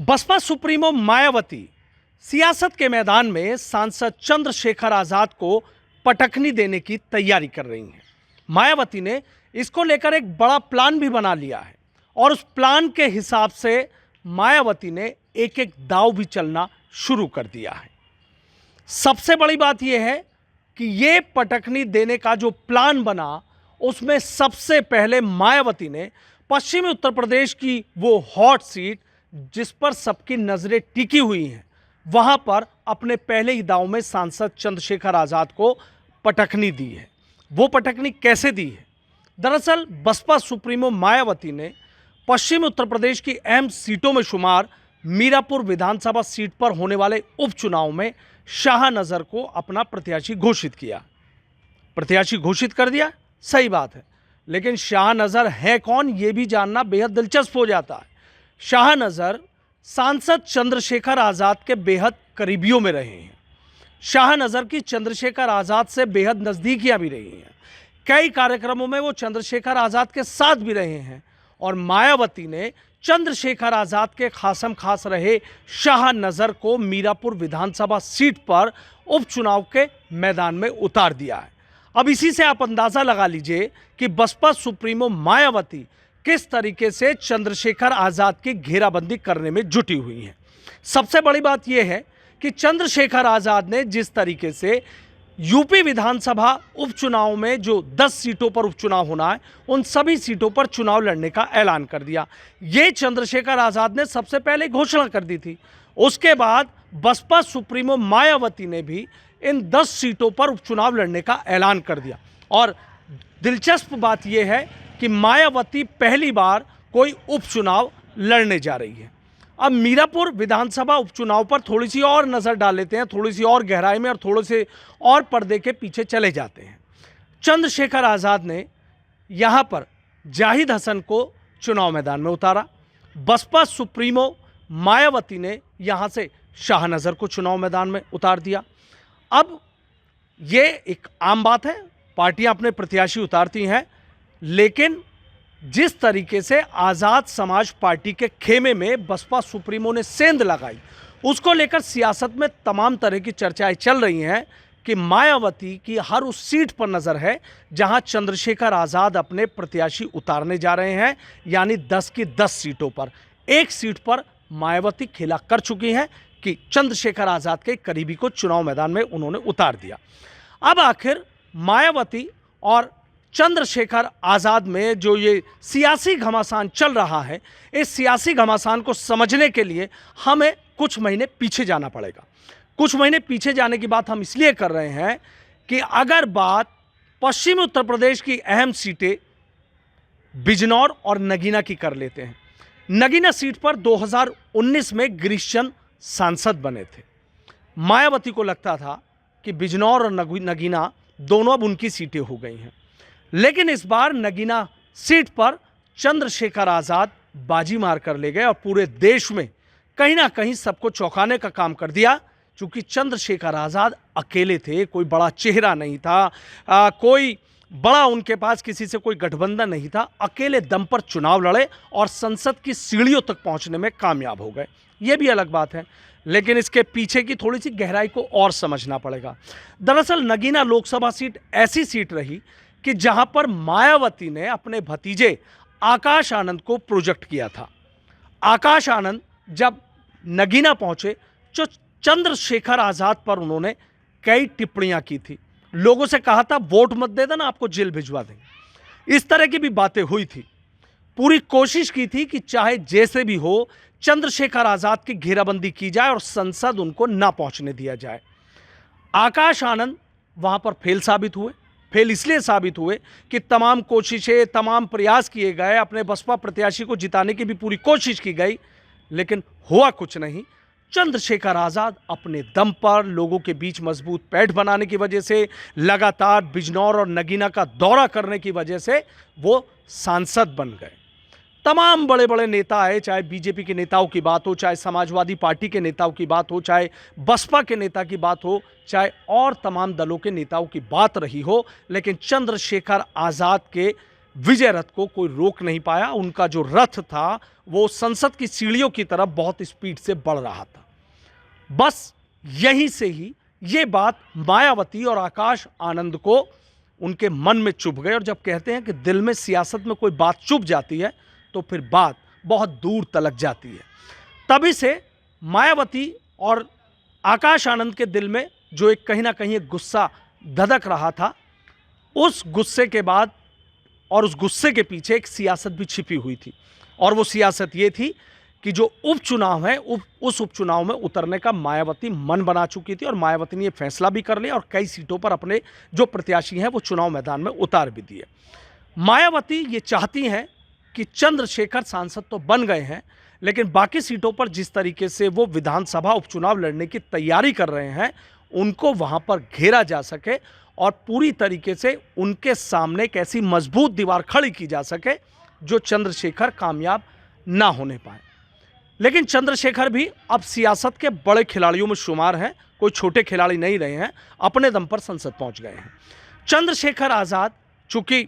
Baspa supremo Mayawati सियासत के मैदान में सांसद चंद्रशेखर आजाद को पटखनी देने की तैयारी कर रही हैं। मायावती ने इसको लेकर एक बड़ा प्लान भी बना लिया है और उस प्लान के हिसाब से मायावती ने एक एक दांव भी चलना शुरू कर दिया है। सबसे बड़ी बात यह है कि ये पटखनी देने का जो प्लान बना उसमें सबसे पहले मायावती ने पश्चिमी उत्तर प्रदेश की वो हॉट सीट जिस पर सबकी नजरें टिकी हुई हैं, वहां पर अपने पहले ही दांव में सांसद चंद्रशेखर आजाद को पटखनी दी है। वो पटखनी कैसे दी है? दरअसल बसपा सुप्रीमो मायावती ने पश्चिमी उत्तर प्रदेश की अहम सीटों में शुमार मीरापुर विधानसभा सीट पर होने वाले उपचुनाव में शाहनजर को अपना प्रत्याशी घोषित किया। प्रत्याशी घोषित कर दिया, सही बात है, लेकिन शाहनजर है कौन ये भी जानना बेहद दिलचस्प हो जाता है। शाहनजर सांसद चंद्रशेखर आजाद के बेहद करीबियों में रहे हैं। शाहनजर की चंद्रशेखर आजाद से बेहद नजदीकियां भी रही हैं। कई कार्यक्रमों में वो चंद्रशेखर आजाद के साथ भी रहे हैं और मायावती ने चंद्रशेखर आजाद के खासम खास रहे शाहनजर को मीरापुर विधानसभा सीट पर उपचुनाव के मैदान में उतार दिया है। अब इसी से आप अंदाजा लगा लीजिए कि बसपा सुप्रीमो मायावती किस तरीके से चंद्रशेखर आजाद की घेराबंदी करने में जुटी हुई है। सबसे बड़ी बात यह है कि चंद्रशेखर आजाद ने जिस तरीके से यूपी विधानसभा उपचुनाव में जो 10 सीटों पर उपचुनाव होना है, उन सभी सीटों पर चुनाव लड़ने का ऐलान कर दिया। ये चंद्रशेखर आजाद ने सबसे पहले घोषणा कर दी थी। उसके बाद बसपा सुप्रीमो मायावती ने भी इन 10 सीटों पर उपचुनाव लड़ने का ऐलान कर दिया। और दिलचस्प बात यह है कि मायावती पहली बार कोई उपचुनाव लड़ने जा रही है। अब मीरापुर विधानसभा उपचुनाव पर थोड़ी सी और नज़र डाल लेते हैं, थोड़ी सी और गहराई में और थोड़े से और पर्दे के पीछे चले जाते हैं। चंद्रशेखर आज़ाद ने यहाँ पर जाहिद हसन को चुनाव मैदान में उतारा। बसपा सुप्रीमो मायावती ने यहाँ से शाहनजर को चुनाव मैदान में उतार दिया। अब ये एक आम बात है, पार्टियाँ अपने प्रत्याशी उतारती हैं, लेकिन जिस तरीके से आज़ाद समाज पार्टी के खेमे में बसपा सुप्रीमो ने सेंध लगाई, उसको लेकर सियासत में तमाम तरह की चर्चाएं चल रही हैं कि मायावती की हर उस सीट पर नज़र है जहां चंद्रशेखर आज़ाद अपने प्रत्याशी उतारने जा रहे हैं, यानी 10 की 10 सीटों पर। एक सीट पर मायावती खेला कर चुकी हैं कि चंद्रशेखर आज़ाद के करीबी को चुनाव मैदान में उन्होंने उतार दिया। अब आखिर मायावती और चंद्रशेखर आज़ाद में जो ये सियासी घमासान चल रहा है, इस सियासी घमासान को समझने के लिए हमें कुछ महीने पीछे जाना पड़ेगा। कुछ महीने पीछे जाने की बात हम इसलिए कर रहे हैं कि अगर बात पश्चिमी उत्तर प्रदेश की अहम सीटें बिजनौर और नगीना की कर लेते हैं। नगीना सीट पर 2019 में गिरीश चंद सांसद बने थे। मायावती को लगता था कि बिजनौर और नगीना दोनों अब उनकी सीटें हो गई हैं, लेकिन इस बार नगीना सीट पर चंद्रशेखर आजाद बाजी मार कर ले गए और पूरे देश में कहीं ना कहीं सबको चौंकाने का काम कर दिया। चूंकि चंद्रशेखर आजाद अकेले थे, कोई बड़ा चेहरा नहीं था, कोई बड़ा उनके पास किसी से कोई गठबंधन नहीं था, अकेले दम पर चुनाव लड़े और संसद की सीढ़ियों तक पहुंचने में कामयाब हो गए। ये भी अलग बात है, लेकिन इसके पीछे की थोड़ी सी गहराई को और समझना पड़ेगा। दरअसल नगीना लोकसभा सीट ऐसी सीट रही कि जहां पर मायावती ने अपने भतीजे आकाश आनंद को प्रोजेक्ट किया था। आकाश आनंद जब नगीना पहुंचे तो चंद्रशेखर आजाद पर उन्होंने कई टिप्पणियां की थी। लोगों से कहा था वोट मत दे देना, आपको जेल भिजवा देंगे। इस तरह की भी बातें हुई थी। पूरी कोशिश की थी कि चाहे जैसे भी हो चंद्रशेखर आजाद की घेराबंदी की जाए और संसद उनको ना पहुंचने दिया जाए। आकाश आनंद वहां पर फेल साबित हुए। फेल इसलिए साबित हुए कि तमाम कोशिशें, तमाम प्रयास किए गए, अपने बसपा प्रत्याशी को जिताने की भी पूरी कोशिश की गई, लेकिन हुआ कुछ नहीं। चंद्रशेखर आजाद अपने दम पर लोगों के बीच मजबूत पैठ बनाने की वजह से, लगातार बिजनौर और नगीना का दौरा करने की वजह से वो सांसद बन गए। तमाम बड़े बड़े नेता आए, चाहे बीजेपी के नेताओं की बात हो, चाहे समाजवादी पार्टी के नेताओं की बात हो, चाहे बसपा के नेता की बात हो, चाहे और तमाम दलों के नेताओं की बात रही हो, लेकिन चंद्रशेखर आज़ाद के विजय रथ को कोई रोक नहीं पाया। उनका जो रथ था वो संसद की सीढ़ियों की तरफ बहुत स्पीड से बढ़ रहा था। बस यहीं से ही ये बात मायावती और आकाश आनंद को उनके मन में चुभ गई। और जब कहते हैं कि दिल में सियासत में कोई बात चुभ जाती है तो फिर बात बहुत दूर तलक जाती है। तभी से मायावती और आकाश आनंद के दिल में जो एक कहीं ना कहीं एक गुस्सा धधक रहा था, उस गुस्से के बाद और उस गुस्से के पीछे एक सियासत भी छिपी हुई थी। और वो सियासत ये थी कि जो उपचुनाव है उस उपचुनाव में उतरने का मायावती मन बना चुकी थी और मायावती ने ये फैसला भी कर लिया और कई सीटों पर अपने जो प्रत्याशी हैं वो चुनाव मैदान में उतार भी दिए। मायावती ये चाहती हैं कि चंद्रशेखर सांसद तो बन गए हैं, लेकिन बाकी सीटों पर जिस तरीके से वो विधानसभा उपचुनाव लड़ने की तैयारी कर रहे हैं उनको वहां पर घेरा जा सके और पूरी तरीके से उनके सामने एक ऐसी मजबूत दीवार खड़ी की जा सके जो चंद्रशेखर कामयाब ना होने पाए। लेकिन चंद्रशेखर भी अब सियासत के बड़े खिलाड़ियों में शुमार हैं, कोई छोटे खिलाड़ी नहीं रहे हैं, अपने दम पर संसद पहुंच गए हैं। चंद्रशेखर आज़ाद चूंकि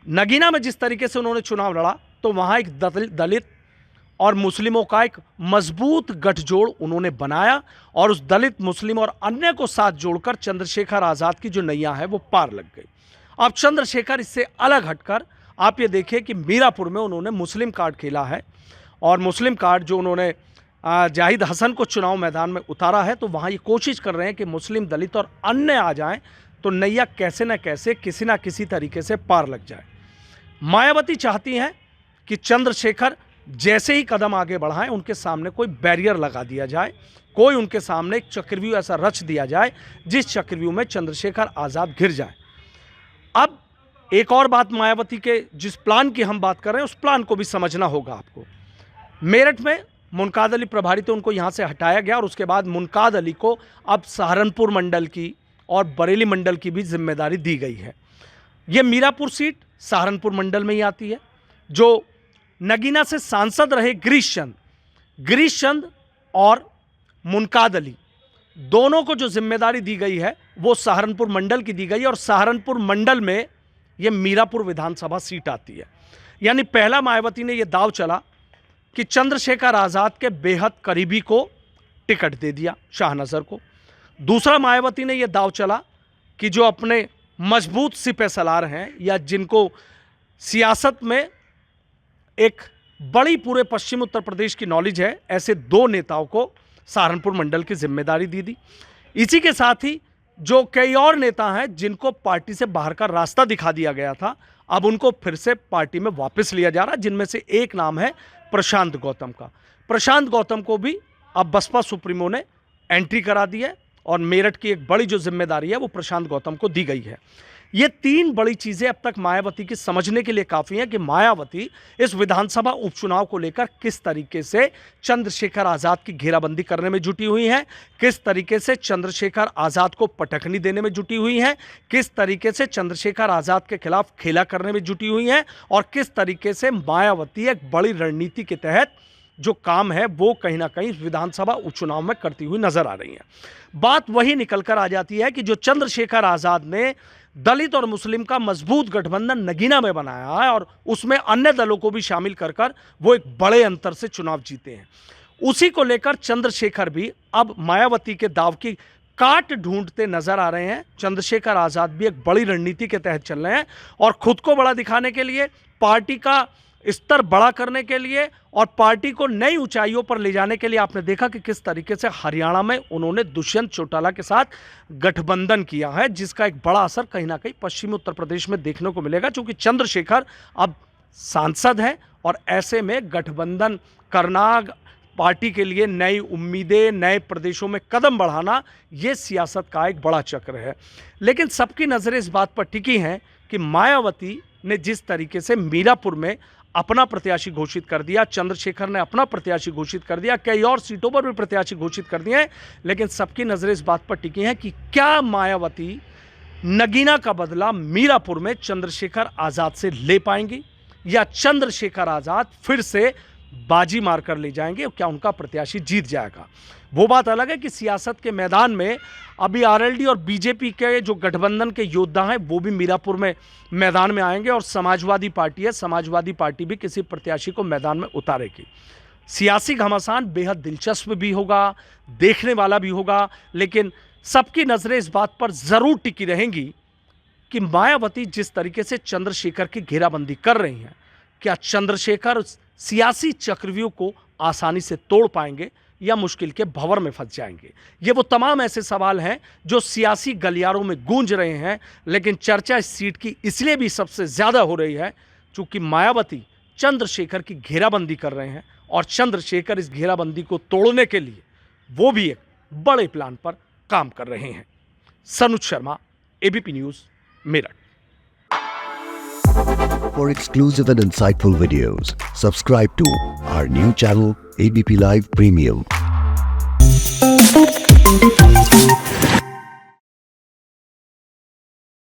नगीना में जिस तरीके से उन्होंने चुनाव लड़ा तो वहां एक दलित और मुस्लिमों का एक मजबूत गठजोड़ उन्होंने बनाया और उस दलित, मुस्लिम और अन्य को साथ जोड़कर चंद्रशेखर आज़ाद की जो नैया है वो पार लग गई। अब चंद्रशेखर इससे अलग हटकर आप ये देखिए कि मीरापुर में उन्होंने मुस्लिम कार्ड खेला है और मुस्लिम कार्ड जो उन्होंने जाहिद हसन को चुनाव मैदान में उतारा है, तो वहाँ ये कोशिश कर रहे हैं कि मुस्लिम, दलित और अन्य आ जाएं तो नैया कैसे न कैसे किसी ना किसी तरीके से पार लग जाए। मायावती चाहती हैं कि चंद्रशेखर जैसे ही कदम आगे बढ़ाएं उनके सामने कोई बैरियर लगा दिया जाए, कोई उनके सामने एक चक्रव्यूह ऐसा रच दिया जाए जिस चक्रव्यूह में चंद्रशेखर आज़ाद घिर जाए। अब एक और बात, मायावती के जिस प्लान की हम बात कर रहे हैं उस प्लान को भी समझना होगा आपको। मेरठ में मुनकाद अली प्रभारी थे, उनको यहाँ से हटाया गया और उसके बाद मुनकाद अली को अब सहारनपुर मंडल की और बरेली मंडल की भी जिम्मेदारी दी गई है। ये मीरापुर सीट सहारनपुर मंडल में ही आती है। जो नगीना से सांसद रहे गिरीश चंद और मुनकाद अली, दोनों को जो जिम्मेदारी दी गई है वो सहारनपुर मंडल की दी गई है और सहारनपुर मंडल में ये मीरापुर विधानसभा सीट आती है। यानी पहला मायावती ने यह दाव चला कि चंद्रशेखर आज़ाद के बेहद करीबी को टिकट दे दिया, शाहनजर को। दूसरा मायावती ने यह दाव चला कि जो अपने मजबूत सिपह सलार हैं या जिनको सियासत में एक बड़ी पूरे पश्चिम उत्तर प्रदेश की नॉलेज है, ऐसे दो नेताओं को सहारनपुर मंडल की जिम्मेदारी दी। इसी के साथ ही जो कई और नेता हैं जिनको पार्टी से बाहर का रास्ता दिखा दिया गया था, अब उनको फिर से पार्टी में वापस लिया जा रहा है, जिनमें से एक नाम है प्रशांत गौतम का। प्रशांत गौतम को भी अब बसपा सुप्रीमो ने एंट्री करा दी है और मेरठ की एक बड़ी जो जिम्मेदारी है वो प्रशांत गौतम को दी गई है। ये तीन बड़ी चीज़ें अब तक मायावती की समझने के लिए काफ़ी हैं कि मायावती इस विधानसभा उपचुनाव को लेकर किस तरीके से चंद्रशेखर आज़ाद की घेराबंदी करने में जुटी हुई हैं, किस तरीके से चंद्रशेखर आज़ाद को पटखनी देने में जुटी हुई हैं, किस तरीके से चंद्रशेखर आज़ाद के खिलाफ खेला करने में जुटी हुई हैं और किस तरीके से मायावती एक बड़ी रणनीति के तहत जो काम है वो कहीं ना कहीं विधानसभा उपचुनाव में करती हुई नजर आ रही है। बात वही निकल कर आ जाती है कि जो चंद्रशेखर आज़ाद ने दलित और मुस्लिम का मजबूत गठबंधन नगीना में बनाया है और उसमें अन्य दलों को भी शामिल कर वो एक बड़े अंतर से चुनाव जीते हैं, उसी को लेकर चंद्रशेखर भी अब मायावती के दाव की काट ढूंढते नजर आ रहे हैं। चंद्रशेखर आज़ाद भी एक बड़ी रणनीति के तहत चल रहे हैं और खुद को बड़ा दिखाने के लिए, पार्टी का स्तर बड़ा करने के लिए और पार्टी को नई ऊंचाइयों पर ले जाने के लिए आपने देखा कि किस तरीके से हरियाणा में उन्होंने दुष्यंत चौटाला के साथ गठबंधन किया है, जिसका एक बड़ा असर कहीं ना कहीं पश्चिमी उत्तर प्रदेश में देखने को मिलेगा, क्योंकि चंद्रशेखर अब सांसद है और ऐसे में गठबंधन करना, पार्टी के लिए नई उम्मीदें, नए प्रदेशों में कदम बढ़ाना, ये सियासत का एक बड़ा चक्र है। लेकिन सबकी नज़रें इस बात पर टिकी हैं कि मायावती ने जिस तरीके से मीरापुर में अपना प्रत्याशी घोषित कर दिया, चंद्रशेखर ने अपना प्रत्याशी घोषित कर दिया, कई और सीटों पर भी प्रत्याशी घोषित कर दिए हैं, लेकिन सबकी नज़रें इस बात पर टिकी हैं कि क्या मायावती नगीना का बदला मीरापुर में चंद्रशेखर आज़ाद से ले पाएंगी या चंद्रशेखर आज़ाद फिर से बाजी मारकर ले जाएंगे, क्या उनका प्रत्याशी जीत जाएगा। वो बात अलग है कि सियासत के मैदान में अभी आरएलडी और बीजेपी के जो गठबंधन के योद्धा हैं वो भी मीरापुर में मैदान में आएंगे, और समाजवादी पार्टी है, समाजवादी पार्टी भी किसी प्रत्याशी को मैदान में उतारेगी। सियासी घमासान बेहद दिलचस्प भी होगा, देखने वाला भी होगा, लेकिन सबकी नज़रें इस बात पर ज़रूर टिकी रहेंगी कि मायावती जिस तरीके से चंद्रशेखर की घेराबंदी कर रही हैं, क्या चंद्रशेखर सियासी चक्रव्यूह को आसानी से तोड़ पाएंगे या मुश्किल के भंवर में फंस जाएंगे। ये वो तमाम ऐसे सवाल हैं जो सियासी गलियारों में गूंज रहे हैं, लेकिन चर्चा इस सीट की इसलिए भी सबसे ज़्यादा हो रही है क्योंकि मायावती चंद्रशेखर की घेराबंदी कर रहे हैं, और चंद्रशेखर इस घेराबंदी को तोड़ने के लिए वो भी एक बड़े प्लान पर काम कर रहे हैं। Sanuj Sharma, ABP news, Meerut. For exclusive and insightful videos, subscribe to our new channel ABP Live Premium.